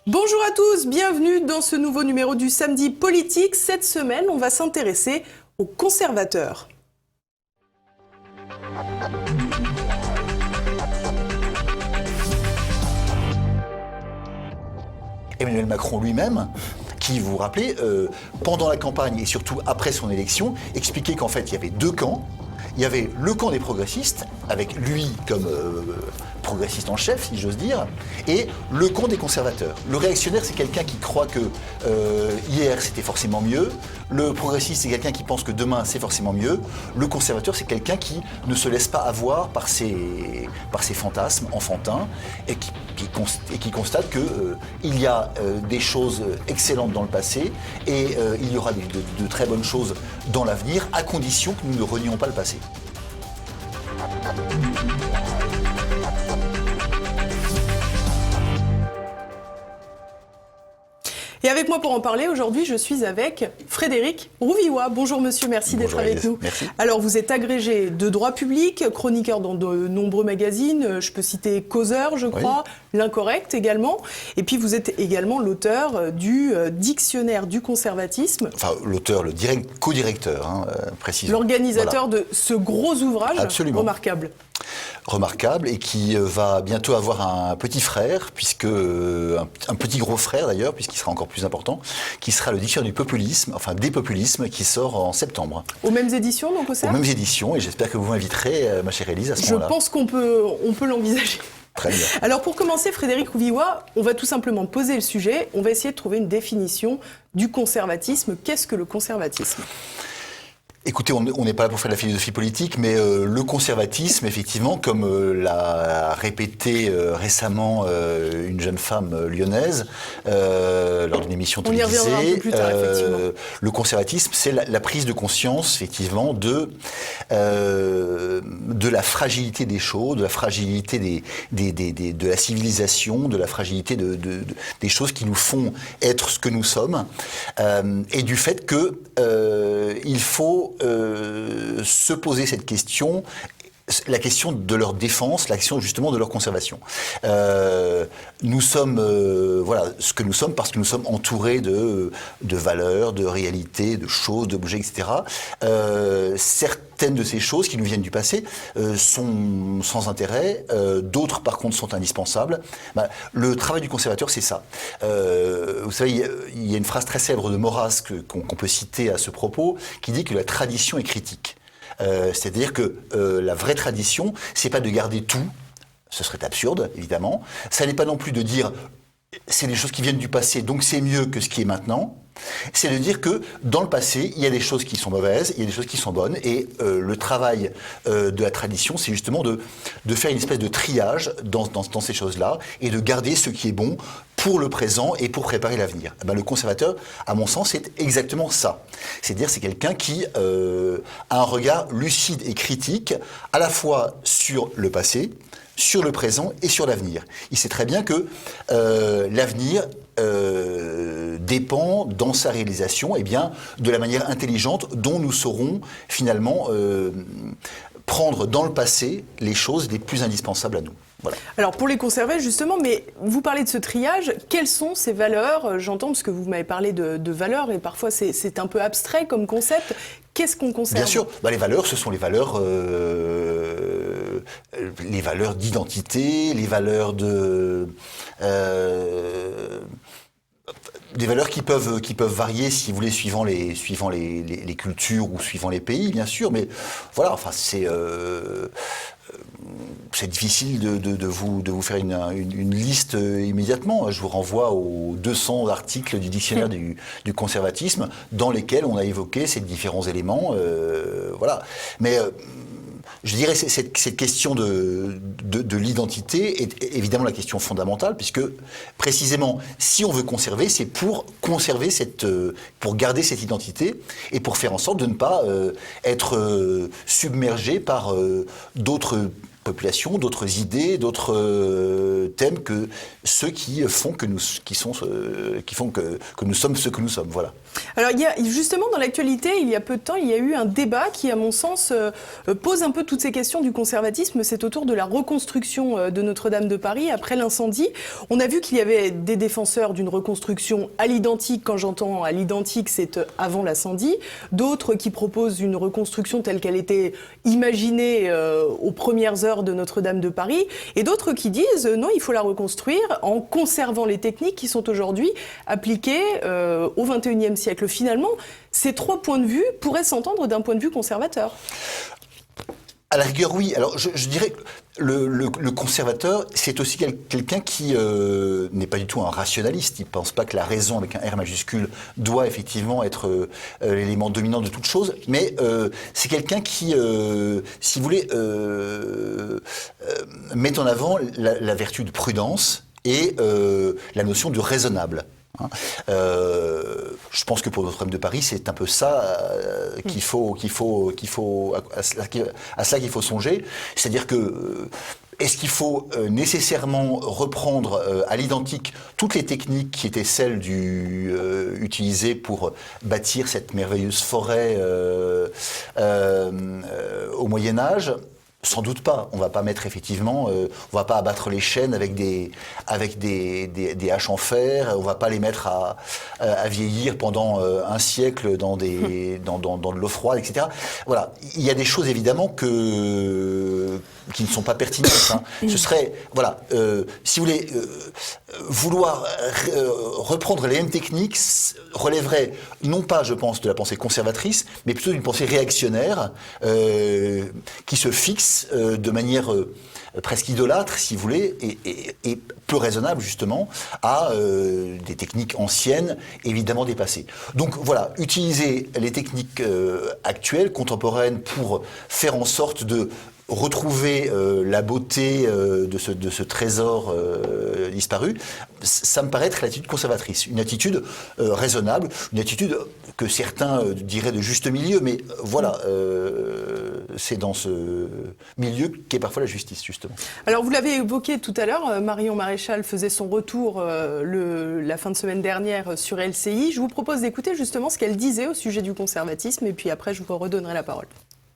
Bonjour à tous, bienvenue dans ce nouveau numéro du Samedi Politique. Cette semaine, on va s'intéresser aux conservateurs. Emmanuel Macron lui-même, qui, vous vous rappelez, pendant la campagne et surtout après son élection, expliquait qu'en fait il y avait deux camps. Il y avait le camp des progressistes, avec lui comme progressiste en chef, si j'ose dire, et le camp des conservateurs. Le réactionnaire, c'est quelqu'un qui croit que hier c'était forcément mieux. Le progressiste, c'est quelqu'un qui pense que demain c'est forcément mieux. Le conservateur, c'est quelqu'un qui ne se laisse pas avoir par ses fantasmes enfantins et qui constate qu'il y a des choses excellentes dans le passé et il y aura de très bonnes choses dans l'avenir, à condition que nous ne renions pas le passé. Et avec moi pour en parler, aujourd'hui, je suis avec Frédéric Rouvillois. Bonjour monsieur, merci d'être avec nous. Merci. Alors, vous êtes agrégé de droit public, chroniqueur dans de nombreux magazines. Je peux citer Causeur, je crois, oui. L'Incorrect également. Et puis, vous êtes également l'auteur du Dictionnaire du conservatisme. Enfin, l'auteur, le co-directeur, précisément. L'organisateur de ce gros ouvrage. Absolument. Remarquable et qui va bientôt avoir un petit frère, un petit gros frère d'ailleurs, puisqu'il sera encore plus important, qui sera le Dictionnaire du populisme, enfin des populismes, qui sort en septembre. Aux mêmes éditions donc au CERF ? Aux mêmes éditions, et j'espère que vous m'inviterez, ma chère Élise, à ce moment-là. Je pense qu'on peut l'envisager. Très bien. Alors pour commencer, Frédéric Rouvillois, on va tout simplement poser le sujet, on va essayer de trouver une définition du conservatisme. Qu'est-ce que le conservatisme ? Écoutez, on n'est pas là pour faire de la philosophie politique, mais le conservatisme, effectivement, comme l'a répété récemment une jeune femme lyonnaise lors d'une émission télévisée, on y reviendra un peu plus tard, effectivement. Le conservatisme, c'est la prise de conscience, effectivement, de la fragilité des choses, de la fragilité de la civilisation, de la fragilité des choses qui nous font être ce que nous sommes, et du fait que il faut se poser cette question, la question de leur défense, la question justement de leur conservation. Nous sommes ce que nous sommes parce que nous sommes entourés de valeurs, de réalités, de choses, d'objets, etc. Certaines de ces choses qui nous viennent du passé sont sans intérêt, d'autres par contre sont indispensables. Le travail du conservateur, c'est ça. Vous savez, il y a une phrase très célèbre de Maurras qu'on peut citer à ce propos, qui dit que la tradition est critique. C'est-à-dire que la vraie tradition, c'est pas de garder tout, ce serait absurde, évidemment. Ça n'est pas non plus de dire c'est des choses qui viennent du passé, donc c'est mieux que ce qui est maintenant. C'est de dire que dans le passé, il y a des choses qui sont mauvaises, il y a des choses qui sont bonnes, et le travail de la tradition, c'est justement de faire une espèce de triage dans ces choses-là, et de garder ce qui est bon pour le présent et pour préparer l'avenir. Le conservateur, à mon sens, c'est exactement ça. C'est-à-dire c'est quelqu'un qui a un regard lucide et critique, à la fois sur le passé, sur le présent et sur l'avenir. Il sait très bien que l'avenir dépend dans sa réalisation de la manière intelligente dont nous saurons finalement prendre dans le passé les choses les plus indispensables à nous. Voilà. Alors pour les conserver justement, mais vous parlez de ce triage, quelles sont ces valeurs ? J'entends parce que vous m'avez parlé de valeurs et parfois c'est un peu abstrait comme concept. Qu'est-ce qu'on conserve ? Bien sûr, les valeurs, ce sont les valeurs d'identité, les valeurs des valeurs qui peuvent varier, si vous voulez, suivant les cultures ou suivant les pays, bien sûr. Mais voilà, enfin, c'est difficile de vous faire une liste immédiatement. Je vous renvoie aux 200 articles du dictionnaire du conservatisme dans lesquels on a évoqué ces différents éléments. Voilà. Mais je dirais que cette question de l'identité est évidemment la question fondamentale, puisque précisément, si on veut conserver, c'est pour conserver pour garder cette identité et pour faire en sorte de ne pas être submergé par d'autres populations, d'autres idées, d'autres thèmes que ceux qui font que nous sommes ce que nous sommes. Voilà. Alors, justement, dans l'actualité, il y a peu de temps, il y a eu un débat qui, à mon sens, pose un peu toutes ces questions du conservatisme. C'est autour de la reconstruction de Notre-Dame de Paris après l'incendie. On a vu qu'il y avait des défenseurs d'une reconstruction à l'identique. Quand j'entends à l'identique, c'est avant l'incendie. D'autres qui proposent une reconstruction telle qu'elle était imaginée aux premières heures de Notre-Dame de Paris. Et d'autres qui disent non, il faut la reconstruire en conservant les techniques qui sont aujourd'hui appliquées au XXIe siècle. Finalement, ces trois points de vue pourraient s'entendre d'un point de vue conservateur. À la rigueur, oui. Alors, je dirais que le conservateur, c'est aussi quelqu'un qui n'est pas du tout un rationaliste. Il ne pense pas que la raison, avec un R majuscule, doit effectivement être l'élément dominant de toute chose. Mais c'est quelqu'un qui, si vous voulez, met en avant la vertu de prudence et la notion de raisonnable. Je pense que pour Notre-Dame de Paris, c'est un peu ça à cela qu'il faut songer. C'est-à-dire que est-ce qu'il faut nécessairement reprendre à l'identique toutes les techniques qui étaient celles utilisées pour bâtir cette merveilleuse forêt au Moyen-Âge ? Sans doute pas. On va pas mettre effectivement, on va pas abattre les chênes avec des haches en fer. On va pas les mettre à vieillir pendant un siècle dans de l'eau froide, etc. Voilà. Il y a des choses évidemment qui ne sont pas pertinentes. Hein. Ce serait, voilà, si vous voulez, vouloir reprendre les mêmes techniques relèverait non pas, je pense, de la pensée conservatrice, mais plutôt d'une pensée réactionnaire qui se fixe de manière presque idolâtre, si vous voulez, et peu raisonnable, justement, à des techniques anciennes, évidemment dépassées. Donc voilà, utiliser les techniques actuelles, contemporaines, pour faire en sorte de retrouver la beauté de ce trésor disparu, ça me paraît être l'attitude conservatrice, une attitude raisonnable, une attitude que certains diraient de juste milieu, mais voilà, c'est dans ce milieu qu'est parfois la justice, justement. Alors vous l'avez évoqué tout à l'heure, Marion Maréchal faisait son retour la fin de semaine dernière sur LCI. Je vous propose d'écouter justement ce qu'elle disait au sujet du conservatisme, et puis après je vous redonnerai la parole.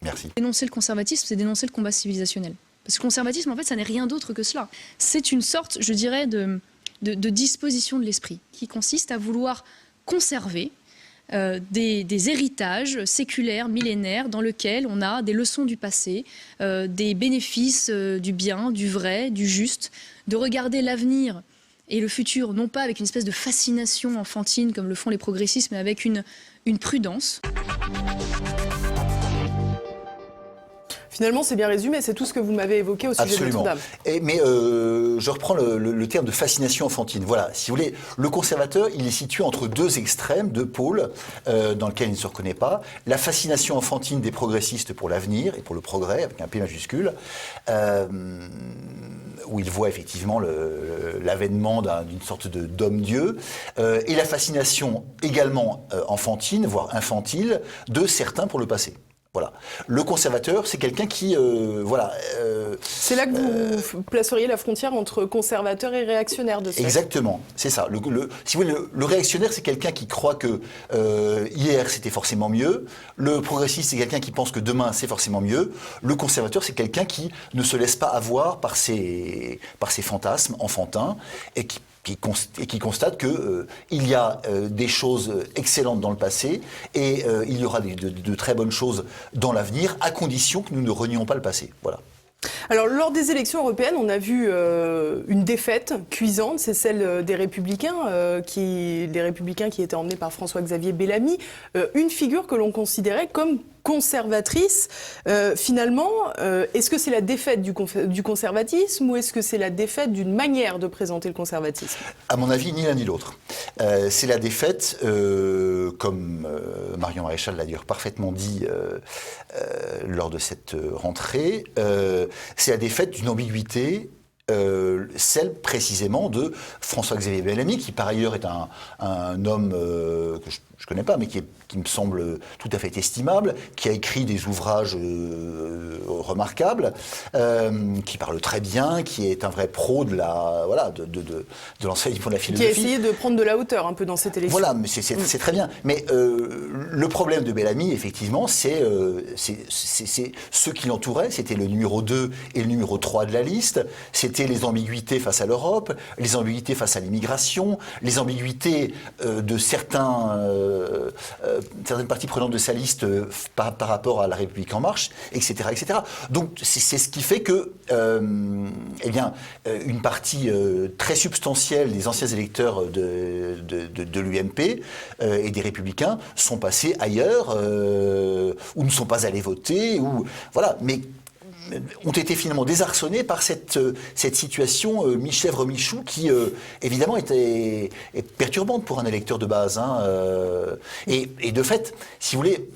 Merci. Dénoncer le conservatisme, c'est dénoncer le combat civilisationnel. Parce que le conservatisme, en fait, ça n'est rien d'autre que cela. C'est une sorte, je dirais, de disposition de l'esprit qui consiste à vouloir conserver des héritages séculaires, millénaires, dans lesquels on a des leçons du passé, des bénéfices du bien, du vrai, du juste, de regarder l'avenir et le futur, non pas avec une espèce de fascination enfantine comme le font les progressistes, mais avec une prudence. Finalement, c'est bien résumé, c'est tout ce que vous m'avez évoqué au sujet de Notre-Dame. Mais je reprends le terme de fascination enfantine. Voilà, si vous voulez, le conservateur, il est situé entre deux extrêmes, deux pôles, dans lesquels il ne se reconnaît pas. La fascination enfantine des progressistes pour l'avenir et pour le progrès, avec un P majuscule, où il voit effectivement l'avènement d'une sorte d'homme-dieu, et la fascination également enfantine, voire infantile, de certains pour le passé. Voilà. Le conservateur, c'est quelqu'un qui, c'est là que vous placeriez la frontière entre conservateur et réactionnaire de ce fait. Exactement, c'est ça. Si vous voulez, le réactionnaire, c'est quelqu'un qui croit que hier c'était forcément mieux. Le progressiste, c'est quelqu'un qui pense que demain c'est forcément mieux. Le conservateur, c'est quelqu'un qui ne se laisse pas avoir par ses fantasmes enfantins et qui constate qu'il y a des choses excellentes dans le passé et il y aura de très bonnes choses dans l'avenir, à condition que nous ne renions pas le passé. Voilà. Alors, lors des élections européennes, on a vu une défaite cuisante, c'est celle des Républicains qui étaient emmenés par François-Xavier Bellamy, une figure que l'on considérait comme conservatrice. Finalement, est-ce que c'est la défaite du conservatisme ou est-ce que c'est la défaite d'une manière de présenter le conservatisme ? À mon avis, ni l'un ni l'autre. C'est la défaite, comme Marion Maréchal l'a d'ailleurs parfaitement dit lors de cette rentrée, c'est la défaite d'une ambiguïté celle précisément de François-Xavier Bellamy, qui par ailleurs est un homme que je connais pas, mais qui me semble tout à fait estimable, qui a écrit des ouvrages remarquables, qui parle très bien, qui est un vrai pro de l'enseignement de la philosophie. Qui a essayé de prendre de la hauteur un peu dans cette élection. Voilà, mais c'est très bien. Mais le problème de Bellamy, effectivement, c'est ceux qui l'entouraient. C'était le numéro 2 et le numéro 3 de la liste. C'était les ambiguïtés face à l'Europe, les ambiguïtés face à l'immigration, les ambiguïtés de certaines parties prenantes de sa liste par rapport à la République En Marche, etc., etc. Donc c'est ce qui fait que, une partie très substantielle des anciens électeurs de l'UMP et des Républicains sont passés ailleurs, ou ne sont pas allés voter, ou voilà, mais ont été finalement désarçonnés par cette situation mi-chèvre, mi-chou qui, évidemment, est perturbante pour un électeur de base. Hein, et de fait, si vous voulez,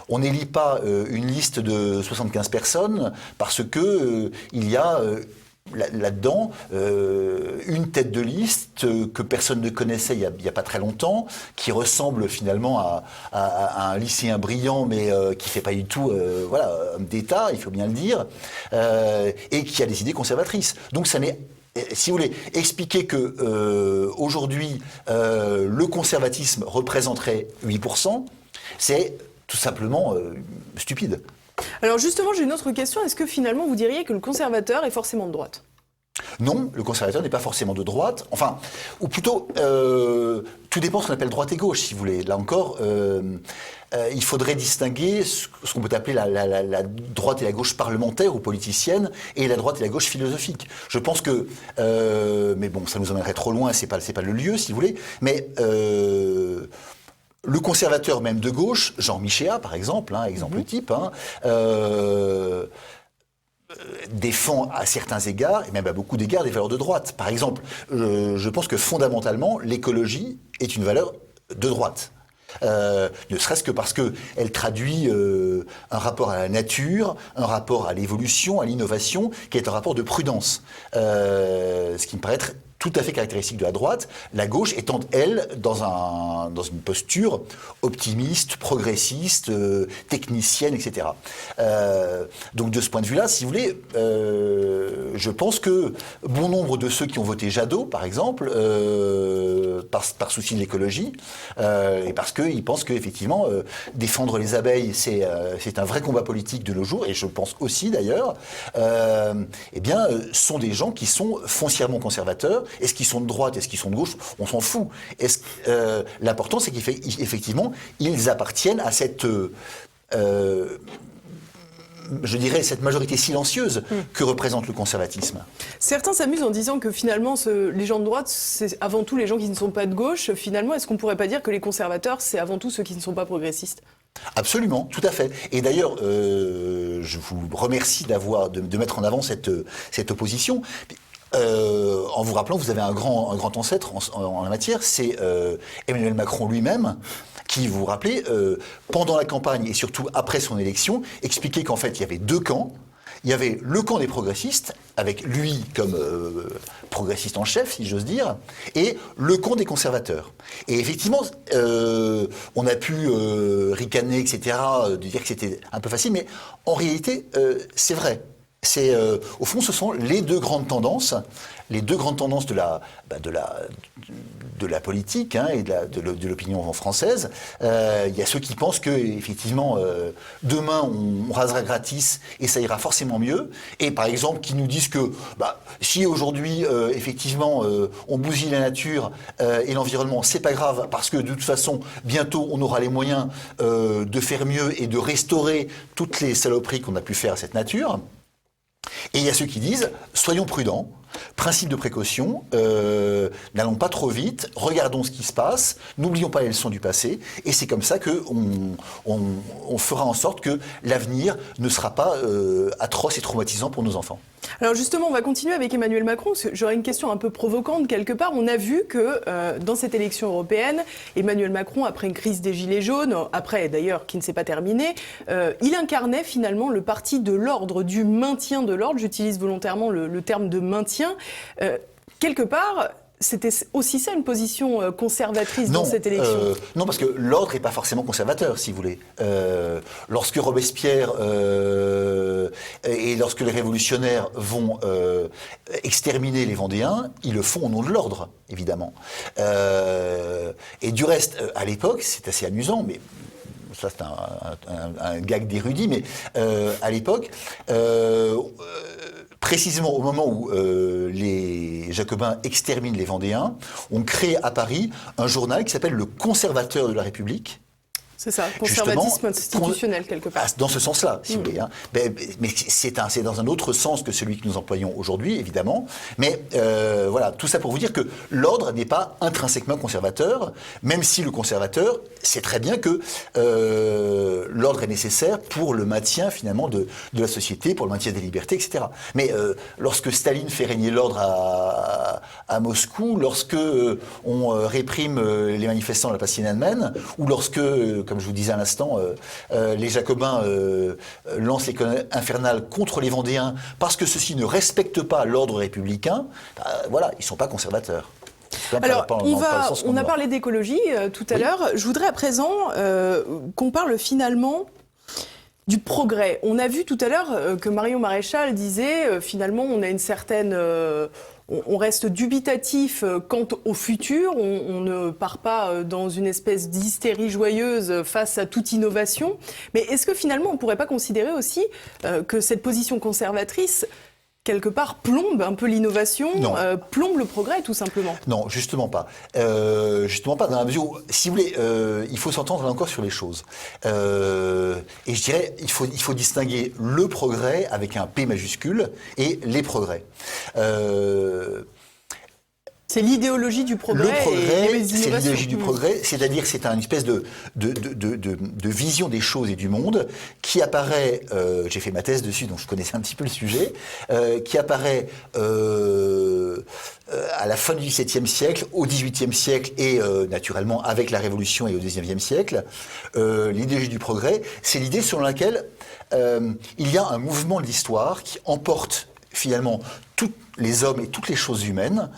on n'élit pas une liste de 75 personnes parce que il y a là-dedans une tête de liste que personne ne connaissait il y a pas très longtemps, qui ressemble finalement à un lycéen brillant, mais qui fait pas du tout homme d'État, il faut bien le dire, et qui a des idées conservatrices. Donc ça n'est, si vous voulez, expliquer que aujourd'hui le conservatisme représenterait 8%, c'est tout simplement stupide. Alors justement, j'ai une autre question. Est-ce que finalement, vous diriez que le conservateur est forcément de droite ? Non, le conservateur n'est pas forcément de droite. Enfin, ou plutôt, tout dépend de ce qu'on appelle droite et gauche, si vous voulez. Là encore, il faudrait distinguer ce qu'on peut appeler la droite et la gauche parlementaire ou politicienne et la droite et la gauche philosophique. Je pense que, mais bon, ça nous emmènerait trop loin, c'est pas le lieu, si vous voulez, mais le conservateur même de gauche, Jean Michéa par exemple, exemple type, défend à certains égards, et même à beaucoup d'égards, des valeurs de droite. Par exemple, je pense que fondamentalement, l'écologie est une valeur de droite. Ne serait-ce que parce qu'elle traduit un rapport à la nature, un rapport à l'évolution, à l'innovation, qui est un rapport de prudence. Ce qui me paraît être tout à fait caractéristique de la droite, la gauche étant, elle, dans une posture optimiste, progressiste, technicienne, etc. Donc de ce point de vue-là, si vous voulez, je pense que bon nombre de ceux qui ont voté Jadot, par exemple, par souci de l'écologie, et parce qu'ils pensent qu'effectivement, défendre les abeilles, c'est un vrai combat politique de nos jours, et je pense aussi d'ailleurs, sont des gens qui sont foncièrement conservateurs. Est-ce qu'ils sont de droite, est-ce qu'ils sont de gauche? On s'en fout. L'important, c'est qu'effectivement, ils appartiennent à cette, je dirais, cette majorité silencieuse que représente le conservatisme. Certains s'amusent en disant que finalement, les gens de droite, c'est avant tout les gens qui ne sont pas de gauche. Finalement, est-ce qu'on ne pourrait pas dire que les conservateurs, c'est avant tout ceux qui ne sont pas progressistes? Absolument, tout à fait. Et d'ailleurs, je vous remercie de mettre en avant cette opposition. En vous rappelant, vous avez un grand ancêtre en la matière, c'est Emmanuel Macron lui-même, qui, vous vous rappelez, pendant la campagne et surtout après son élection, expliquait qu'en fait, il y avait deux camps. Il y avait le camp des progressistes, avec lui comme progressiste en chef, si j'ose dire, et le camp des conservateurs. Et effectivement, on a pu ricaner, etc., de dire que c'était un peu facile, mais en réalité, c'est vrai. Au fond, ce sont les deux grandes tendances de la politique et de l'opinion française. Il y a ceux qui pensent que effectivement demain on rasera gratis et ça ira forcément mieux. Et par exemple qui nous disent que si aujourd'hui effectivement on bousille la nature et l'environnement, c'est pas grave parce que de toute façon bientôt on aura les moyens de faire mieux et de restaurer toutes les saloperies qu'on a pu faire à cette nature. Et il y a ceux qui disent, soyons prudents, Principe de précaution, n'allons pas trop vite, regardons ce qui se passe, n'oublions pas les leçons du passé, et c'est comme ça qu'on fera en sorte que l'avenir ne sera pas atroce et traumatisant pour nos enfants. Alors justement, on va continuer avec Emmanuel Macron. J'aurais une question un peu provocante quelque part. On a vu que dans cette élection européenne, Emmanuel Macron, après une crise des Gilets jaunes, après d'ailleurs qui ne s'est pas terminée, il incarnait finalement le parti de l'ordre, du maintien de l'ordre. J'utilise volontairement le terme de maintien. Quelque part, c'était aussi ça une position conservatrice dans cette élection? Non, parce que l'ordre n'est pas forcément conservateur, si vous voulez. Lorsque Robespierre et lorsque les révolutionnaires vont exterminer les Vendéens, ils le font au nom de l'ordre, évidemment. Et du reste, à l'époque, c'est assez amusant, mais ça c'est un gag d'érudit, mais à l'époque, précisément au moment où les Jacobins exterminent les Vendéens, on crée à Paris un journal qui s'appelle Le Conservateur de la République. C'est ça, conservatisme institutionnel quelque part. Dans ce sens-là, si vous voulez. Hein. Mais c'est dans un autre sens que celui que nous employons aujourd'hui, évidemment. Mais voilà, tout ça pour vous dire que l'ordre n'est pas intrinsèquement conservateur, même si le conservateur sait très bien que l'ordre est nécessaire pour le maintien, finalement, de la société, pour le maintien des libertés, etc. Mais lorsque Staline fait régner l'ordre à Moscou, lorsque on réprime les manifestants de la place Tiananmen, ou lorsque comme je vous disais à l'instant, les Jacobins lancent les colonnes infernales contre les Vendéens parce que ceux-ci ne respectent pas l'ordre républicain, voilà, ils ne sont pas conservateurs. Alors, on a parlé d'écologie tout à l'heure. Je voudrais à présent qu'on parle finalement du progrès. On a vu tout à l'heure que Marion Maréchal disait finalement on a une certaine... on reste dubitatif quant au futur, on ne part pas dans une espèce d'hystérie joyeuse face à toute innovation. Mais est-ce que finalement on ne pourrait pas considérer aussi que cette position conservatrice, quelque part, plombe un peu l'innovation, plombe le progrès tout simplement? Non, justement pas. Justement pas dans la mesure où, si vous voulez, il faut s'entendre là encore sur les choses. Et je dirais, il faut distinguer le progrès avec un P majuscule et les progrès. C'est l'idéologie du progrès. Le progrès, c'est l'idéologie du progrès, c'est-à-dire c'est une espèce de vision des choses et du monde qui apparaît, j'ai fait ma thèse dessus, donc je connaissais un petit peu le sujet, qui apparaît à la fin du XVIIe siècle, au XVIIIe siècle et naturellement avec la Révolution et au XIXe siècle. L'idéologie du progrès, c'est l'idée selon laquelle il y a un mouvement de l'histoire qui emporte finalement tous les hommes et toutes les choses humaines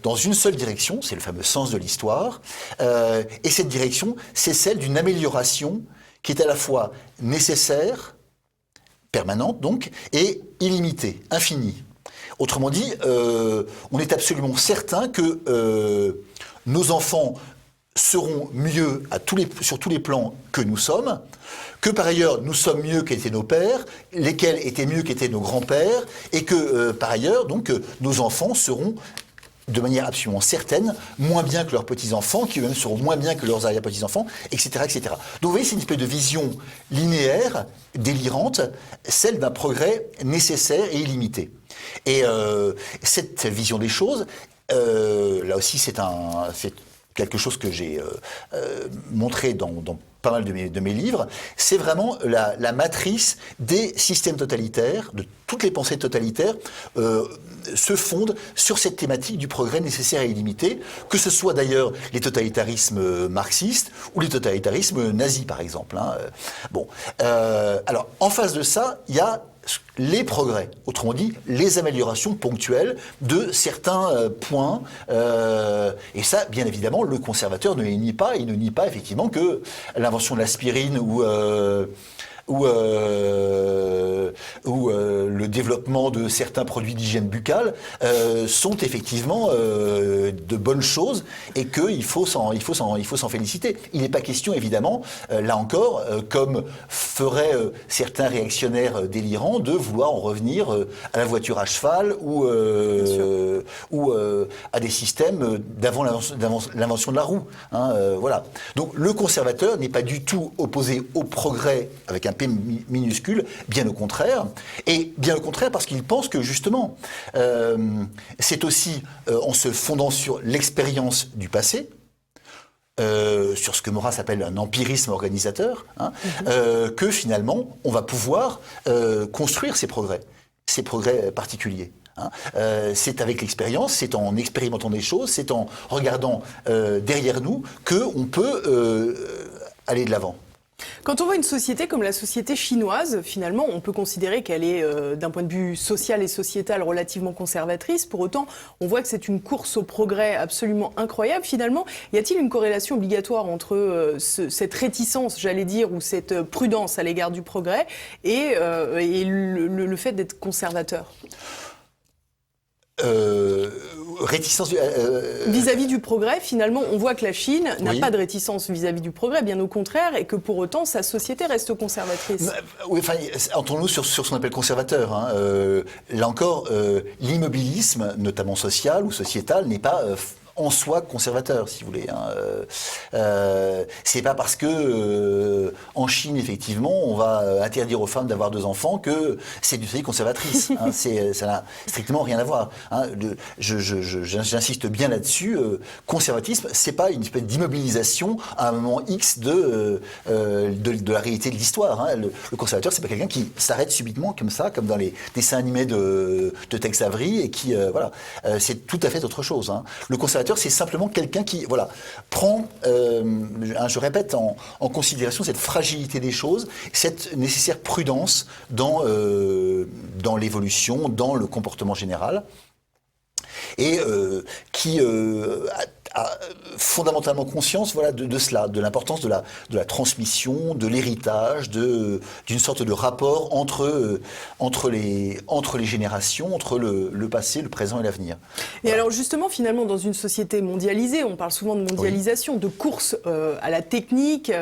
dans une seule direction, c'est le fameux sens de l'histoire, et cette direction, c'est celle d'une amélioration qui est à la fois nécessaire, permanente donc, et illimitée, infinie. Autrement dit, on est absolument certain que nos enfants seront mieux sur tous les plans que nous sommes, que par ailleurs nous sommes mieux qu'étaient nos pères, lesquels étaient mieux qu'étaient nos grands-pères, et que par ailleurs donc nos enfants seront de manière absolument certaine moins bien que leurs petits-enfants, qui eux-mêmes seront moins bien que leurs arrière-petits-enfants, etc., etc. Donc vous voyez, c'est une espèce de vision linéaire, délirante, celle d'un progrès nécessaire et illimité. Et cette vision des choses, là aussi c'est quelque chose que j'ai montré dans pas mal de mes livres, c'est vraiment la matrice des systèmes totalitaires, de toutes les pensées totalitaires se fondent sur cette thématique du progrès nécessaire et illimité, que ce soit d'ailleurs les totalitarismes marxistes ou les totalitarismes nazis par exemple. Hein. Alors en face de ça, il y a les progrès, autrement dit, les améliorations ponctuelles de certains points. Et ça, bien évidemment, le conservateur ne les nie pas. Il ne nie pas, effectivement, que l'invention de l'aspirine ou le développement de certains produits d'hygiène buccale sont effectivement de bonnes choses et qu'il faut s'en féliciter. Il n'est pas question, évidemment, là encore, comme feraient certains réactionnaires délirants, de vouloir en revenir à la voiture à cheval ou à des systèmes d'avant l'invention de la roue. Hein, voilà. Donc le conservateur n'est pas du tout opposé au progrès avec un P minuscule, bien au contraire. Et bien au contraire parce qu'ils pensent que justement, c'est aussi en se fondant sur l'expérience du passé, sur ce que Maurras appelle un empirisme organisateur, que finalement on va pouvoir construire ces progrès particuliers. C'est avec l'expérience, c'est en expérimentant des choses, c'est en regardant derrière nous qu'on peut aller de l'avant. Quand on voit une société comme la société chinoise, finalement, on peut considérer qu'elle est, d'un point de vue social et sociétal, relativement conservatrice. Pour autant, on voit que c'est une course au progrès absolument incroyable. Finalement, y a-t-il une corrélation obligatoire entre cette réticence, j'allais dire, ou cette prudence à l'égard du progrès et le fait d'être conservateur ? Réticence vis-à-vis du progrès, finalement, on voit que la Chine n'a pas de réticence vis-à-vis du progrès, bien au contraire, et que pour autant, sa société reste conservatrice. Oui, enfin, entendons-nous sur ce qu'on appelle conservateur. Là encore, l'immobilisme, notamment social ou sociétal, n'est pas en soi conservateur, si vous voulez. C'est pas parce que en Chine, effectivement, on va interdire aux femmes d'avoir 2 enfants que c'est une société conservatrice. Ça n'a strictement rien à voir. J'insiste bien là-dessus. Conservatisme, c'est pas une espèce d'immobilisation à un moment X de la réalité de l'histoire. Le conservateur, c'est pas quelqu'un qui s'arrête subitement comme ça, comme dans les dessins animés de Tex Avery, et qui c'est tout à fait autre chose. Le conservateur, c'est simplement quelqu'un qui prend, je répète, en considération cette fragilité des choses, cette nécessaire prudence dans l'évolution, dans le comportement général, et qui a fondamentalement conscience de cela, de l'importance de la transmission, de l'héritage, d'une sorte de rapport entre les générations, entre le passé, le présent et l'avenir. Et alors justement, finalement, dans une société mondialisée, on parle souvent de mondialisation, de course à la technique,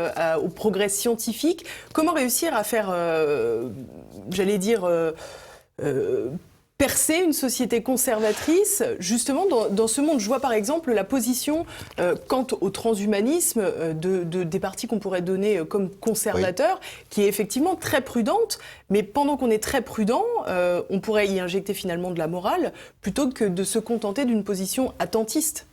au progrès scientifique. Comment réussir à faire, j'allais dire, percer une société conservatrice, justement, dans ce monde? Je vois par exemple la position quant au transhumanisme des partis qu'on pourrait donner comme conservateurs, qui est effectivement très prudente, mais pendant qu'on est très prudent, on pourrait y injecter finalement de la morale, plutôt que de se contenter d'une position attentiste.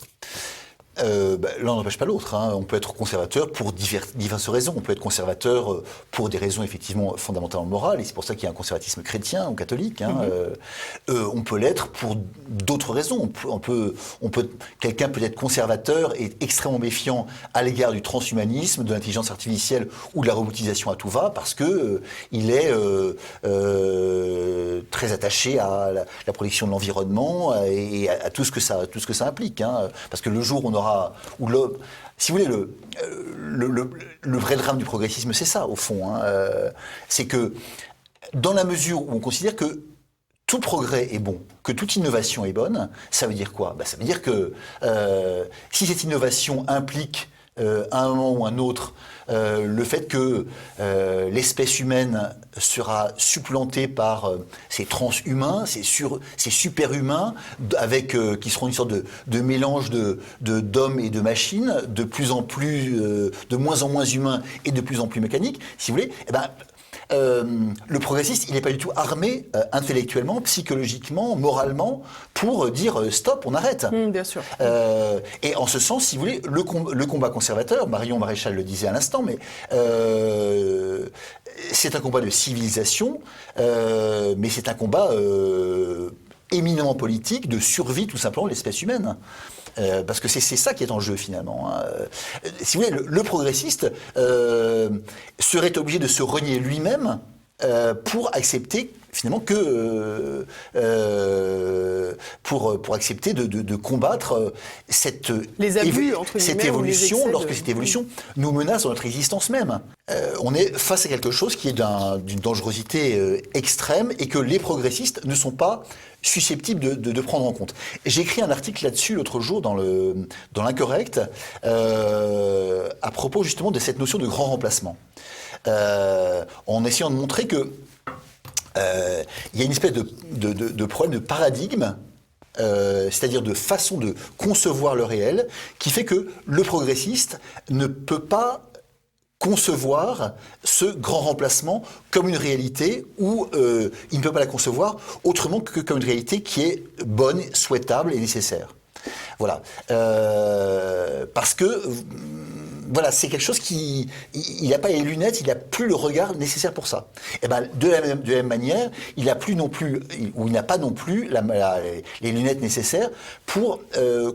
L'un n'empêche pas l'autre. On peut être conservateur pour diverses raisons. On peut être conservateur pour des raisons effectivement fondamentalement morales, et c'est pour ça qu'il y a un conservatisme chrétien ou catholique. On peut l'être pour d'autres raisons. Quelqu'un peut être conservateur et extrêmement méfiant à l'égard du transhumanisme, de l'intelligence artificielle ou de la robotisation à tout va, parce que il est très attaché à la protection de l'environnement et à tout ce que ça implique. Parce que le jour où on aura si vous voulez, le vrai drame du progressisme, c'est ça, au fond. C'est que, dans la mesure où on considère que tout progrès est bon, que toute innovation est bonne, ça veut dire quoi ? Ça veut dire que si cette innovation implique, à un moment ou un autre, le fait que l'espèce humaine sera supplantée par ces transhumains, ces superhumains, qui seront une sorte de mélange d'hommes et de machines, de moins en moins humains et de plus en plus mécaniques, si vous voulez, le progressiste, il n'est pas du tout armé intellectuellement, psychologiquement, moralement, pour dire stop, on arrête. Bien sûr. Et en ce sens, si vous voulez, le combat conservateur, Marion Maréchal le disait à l'instant, mais c'est un combat de civilisation, mais c'est un combat éminemment politique, de survie tout simplement de l'espèce humaine. Parce que c'est ça qui est en jeu finalement. Si vous voulez, le progressiste serait obligé de se renier lui-même pour accepter finalement pour accepter de combattre cette évolution, lorsque cette évolution nous menace dans notre existence même. On est face à quelque chose qui est d'une dangerosité extrême et que les progressistes ne sont pas susceptibles de prendre en compte. J'ai écrit un article là-dessus l'autre jour dans l'Incorrect à propos justement de cette notion de grand remplacement. En essayant de montrer que il y a une espèce de problème de paradigme, c'est-à-dire de façon de concevoir le réel, qui fait que le progressiste ne peut pas concevoir ce grand remplacement comme une réalité où il ne peut pas la concevoir autrement que comme une réalité qui est bonne, souhaitable et nécessaire. Voilà. Parce que voilà, c'est quelque chose qui... Il n'a pas les lunettes, il n'a plus le regard nécessaire pour ça. Et ben, de la même manière, il n'a plus non plus, ou il n'a pas non plus les lunettes nécessaires pour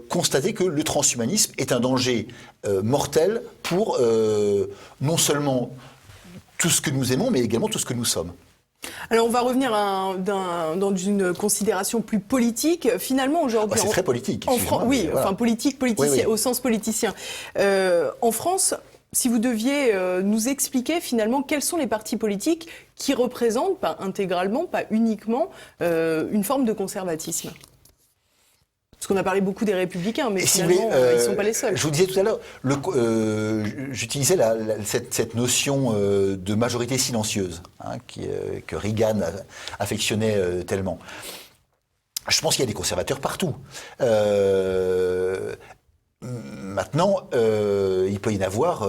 constater que le transhumanisme est un danger mortel pour non seulement tout ce que nous aimons, mais également tout ce que nous sommes. Alors on va revenir dans une considération plus politique. Finalement aujourd'hui, c'est très politique. Oui, voilà. enfin politique, politicien, oui. Au sens politicien. En France, si vous deviez nous expliquer finalement quels sont les partis politiques qui représentent, pas intégralement, pas uniquement, une forme de conservatisme. Parce qu'on a parlé beaucoup des Républicains, mais finalement, ils ne sont pas les seuls. Je vous disais tout à l'heure, j'utilisais cette notion de majorité silencieuse, hein, que Reagan affectionnait tellement. Je pense qu'il y a des conservateurs partout. Maintenant, il peut y en avoir,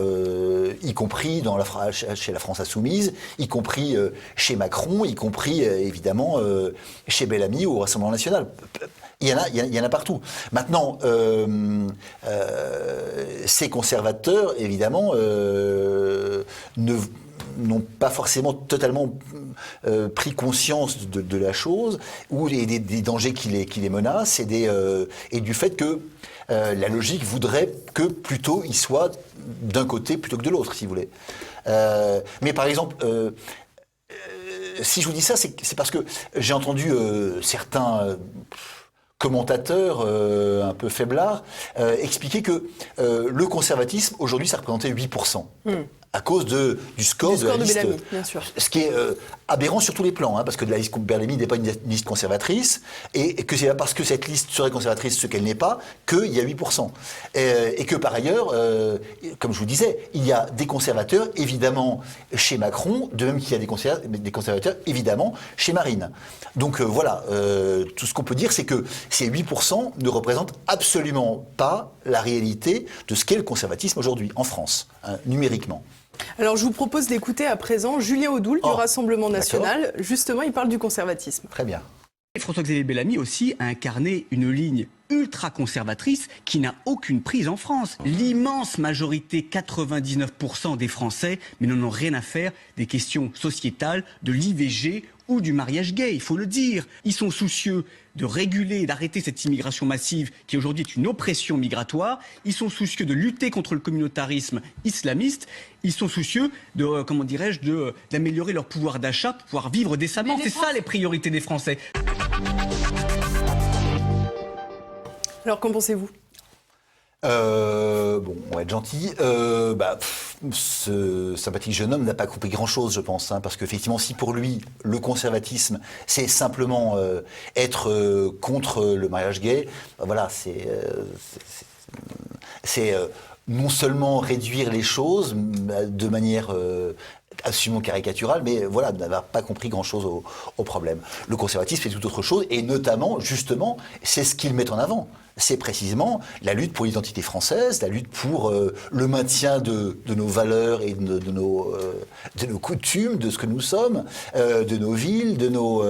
y compris chez la France Insoumise, y compris chez Macron, y compris évidemment chez Bellamy ou au Rassemblement National. Il y en a partout. Maintenant, ces conservateurs, évidemment, n'ont pas forcément totalement pris conscience de la chose, ou des dangers qui les menacent, et du fait que la logique voudrait que plutôt ils soient d'un côté plutôt que de l'autre, si vous voulez. Mais par exemple, si je vous dis ça, c'est parce que j'ai entendu certains commentateurs un peu faiblards expliquer que le conservatisme, aujourd'hui, ça représentait 8%. À cause du score de la liste. Bellamy, bien sûr. Ce qui est aberrant sur tous les plans, hein, parce que la liste Bellamy n'est pas une liste conservatrice, et que c'est parce que cette liste serait conservatrice, ce qu'elle n'est pas, qu'il y a 8%. Et que par ailleurs, comme je vous disais, il y a des conservateurs, évidemment, chez Macron, de même qu'il y a des conservateurs, évidemment, chez Marine. Donc voilà, tout ce qu'on peut dire, c'est que ces 8% ne représentent absolument pas la réalité de ce qu'est le conservatisme aujourd'hui, en France, hein, numériquement. Alors, je vous propose d'écouter à présent Julien Audoul du Rassemblement National. Justement, il parle du conservatisme. Très bien. François-Xavier Bellamy aussi a incarné une ligne ultra-conservatrice qui n'a aucune prise en France. L'immense majorité, 99% des Français, mais n'en ont rien à faire des questions sociétales, de l'IVG ou du mariage gay, il faut le dire. Ils sont soucieux de réguler et d'arrêter cette immigration massive qui aujourd'hui est une oppression migratoire. Ils sont soucieux de lutter contre le communautarisme islamiste. Ils sont soucieux de, d'améliorer leur pouvoir d'achat pour pouvoir vivre décemment. C'est ça les priorités des Français. Alors, qu'en pensez-vous ? Bon, on va être gentil. Ce sympathique jeune homme n'a pas compris grand-chose, je pense, hein, parce qu'effectivement, si pour lui, le conservatisme, c'est simplement être contre le mariage gay, voilà, c'est non seulement réduire les choses de manière absolument caricaturale, mais voilà, n'avoir pas compris grand-chose au problème. Le conservatisme, c'est tout autre chose, et notamment, justement, c'est ce qu'il met en avant. C'est précisément la lutte pour l'identité française, la lutte pour le maintien de nos valeurs et de nos coutumes, de ce que nous sommes, de nos villes, de nos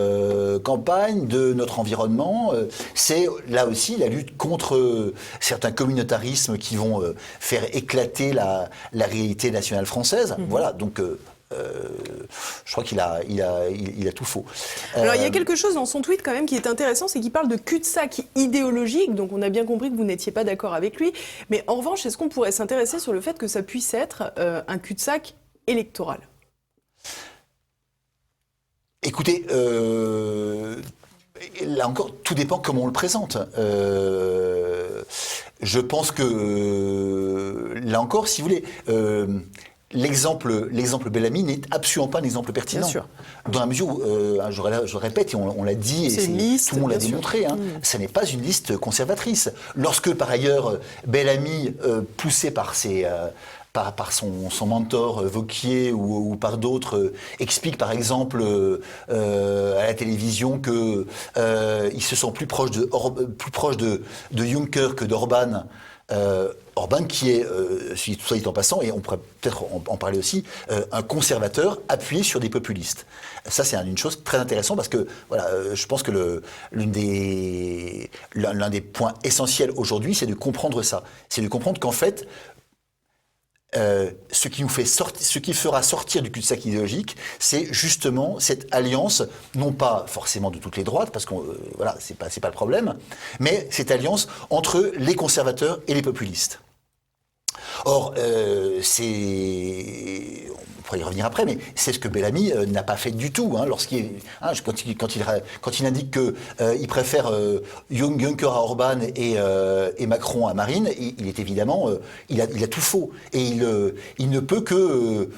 campagnes, de notre environnement. C'est là aussi la lutte contre certains communautarismes qui vont faire éclater la réalité nationale française. Voilà, donc... je crois qu'il a tout faux. Alors il y a quelque chose dans son tweet quand même qui est intéressant, c'est qu'il parle de cul-de-sac idéologique, donc on a bien compris que vous n'étiez pas d'accord avec lui, mais en revanche, est-ce qu'on pourrait s'intéresser sur le fait que ça puisse être un cul-de-sac électoral ? Écoutez, là encore, tout dépend comment on le présente. Je pense que, là encore, si vous voulez... L'exemple Bellamy n'est absolument pas un exemple pertinent. Bien sûr. Dans la mesure où, je répète, et on l'a dit, et tout le monde l'a démontré, hein, ça n'est pas une liste conservatrice. Lorsque, par ailleurs, Bellamy, poussé par son mentor Wauquiez ou par d'autres, explique par exemple à la télévision que ils se sont plus proches de Juncker que d'Orban. Orban qui est, soit dit en passant, et on pourrait peut-être en parler aussi, un conservateur appuyé sur des populistes. Ça, c'est une chose très intéressante parce que voilà, je pense que l'un des points essentiels aujourd'hui, c'est de comprendre ça. C'est de comprendre qu'en fait, ce qui fera sortir du cul-de-sac idéologique, c'est justement cette alliance, non pas forcément de toutes les droites, parce que voilà, c'est pas le problème, mais cette alliance entre les conservateurs et les populistes. Or, on pourrait y revenir après, mais c'est ce que Bellamy n'a pas fait du tout. Quand il indique qu'il préfère Juncker à Orban et Macron à Marine, il est évidemment, il a tout faux. Et il ne peut que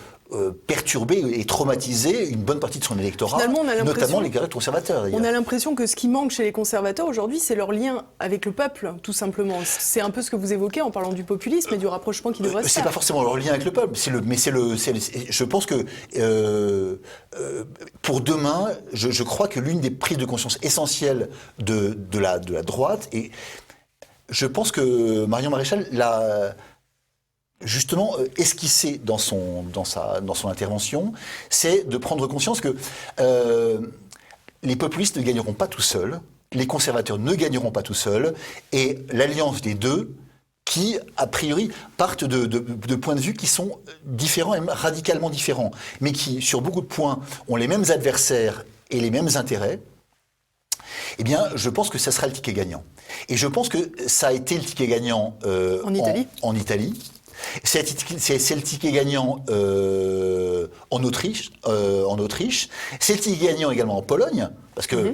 perturber et traumatiser une bonne partie de son électorat, notamment les conservateurs. On a l'impression que ce qui manque chez les conservateurs aujourd'hui, c'est leur lien avec le peuple, tout simplement. C'est un peu ce que vous évoquez en parlant du populisme et du rapprochement qui devrait se faire. C'est pas forcément leur lien avec le peuple, je pense que pour demain, je crois que l'une des prises de conscience essentielles de la droite, et je pense que Marion Maréchal l'a justement esquissé dans son intervention, c'est de prendre conscience que les populistes ne gagneront pas tout seuls, les conservateurs ne gagneront pas tout seuls, et l'alliance des deux, qui, a priori, partent de points de vue qui sont différents et radicalement différents, mais qui, sur beaucoup de points, ont les mêmes adversaires et les mêmes intérêts, eh bien, je pense que ça sera le ticket gagnant. Et je pense que ça a été le ticket gagnant en Italie. C'est le ticket gagnant en Autriche. C'est le ticket gagnant également en Pologne, parce que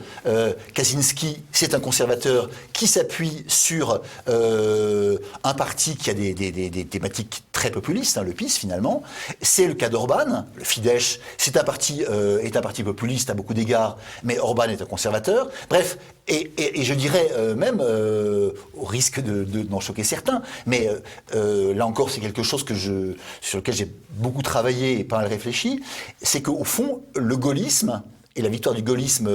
Kaczynski, c'est un conservateur qui s'appuie sur un parti qui a des thématiques très populistes, le PiS finalement. C'est le cas d'Orban. Le Fidesz, est un parti populiste à beaucoup d'égards, mais Orban est un conservateur. Bref, et je dirais même, au risque d'en choquer certains, mais là encore c'est quelque chose sur lequel j'ai beaucoup travaillé et pas mal réfléchi, c'est qu'au fond, le gaullisme, et la victoire du gaullisme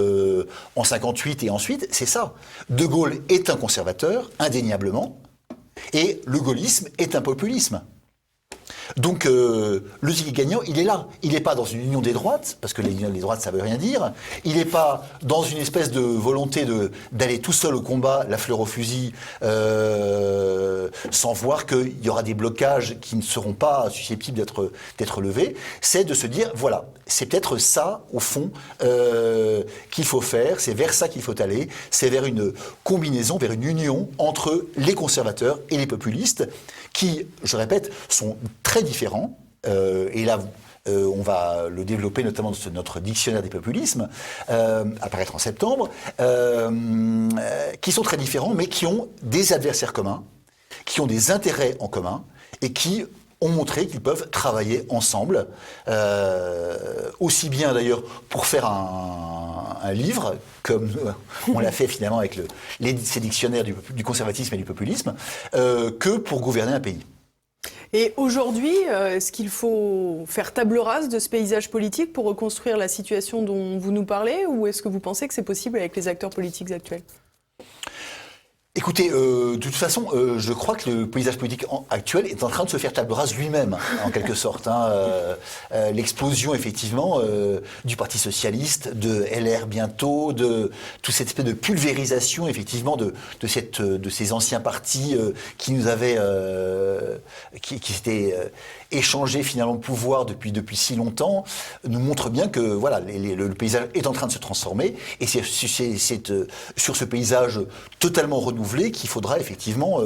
en 58 et ensuite, c'est ça. De Gaulle est un conservateur, indéniablement, et le gaullisme est un populisme. Donc le ticket gagnant, il est là. Il n'est pas dans une union des droites, parce que les droites, ça ne veut rien dire. Il n'est pas dans une espèce de volonté d'aller tout seul au combat, la fleur au fusil, sans voir qu'il y aura des blocages qui ne seront pas susceptibles d'être levés. C'est de se dire, voilà, c'est peut-être ça, au fond, qu'il faut faire. C'est vers ça qu'il faut aller. C'est vers une combinaison, vers une union entre les conservateurs et les populistes, qui, je répète, sont très différents. Et là, on va le développer notamment dans notre dictionnaire des populismes, apparaître en septembre, qui sont très différents, mais qui ont des adversaires communs, qui ont des intérêts en commun, et qui ont montré qu'ils peuvent travailler ensemble, aussi bien d'ailleurs pour faire un livre, comme on l'a fait finalement avec ces dictionnaires du conservatisme et du populisme, que pour gouverner un pays. Et aujourd'hui, est-ce qu'il faut faire table rase de ce paysage politique pour reconstruire la situation dont vous nous parlez, ou est-ce que vous pensez que c'est possible avec les acteurs politiques actuels ? Écoutez, de toute façon, je crois que le paysage politique actuel est en train de se faire table rase lui-même, en quelque sorte. L'explosion, effectivement, du Parti socialiste, de LR bientôt, de toute cette espèce de pulvérisation, effectivement, de ces anciens partis qui nous avaient, qui s'étaient échangés finalement le pouvoir depuis si longtemps, nous montre bien que voilà, le paysage est en train de se transformer, et c'est sur ce paysage totalement renouvelé qu'il faudra effectivement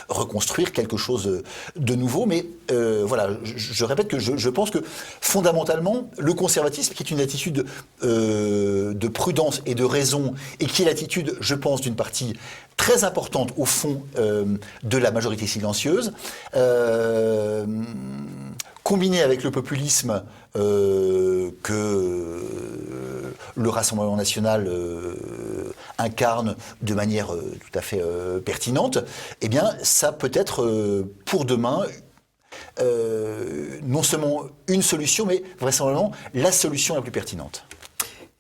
reconstruire quelque chose de nouveau. Mais voilà, je répète que je pense que fondamentalement, le conservatisme, qui est une attitude de prudence et de raison, et qui est l'attitude, je pense, d'une partie très importante au fond de la majorité silencieuse, combiné avec le populisme que le Rassemblement national incarne de manière tout à fait pertinente, eh bien, ça peut être pour demain non seulement une solution, mais vraisemblablement la solution la plus pertinente.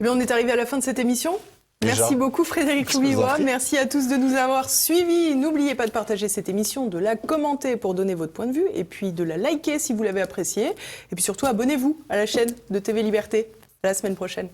Eh bien, on est arrivé à la fin de cette émission. Déjà. Merci beaucoup Frédéric Je vous en Loubivois. prie. Merci à tous de nous avoir suivis. N'oubliez pas de partager cette émission, de la commenter pour donner votre point de vue et puis de la liker si vous l'avez appréciée. Et puis surtout, abonnez-vous à la chaîne de TV Liberté. À la semaine prochaine.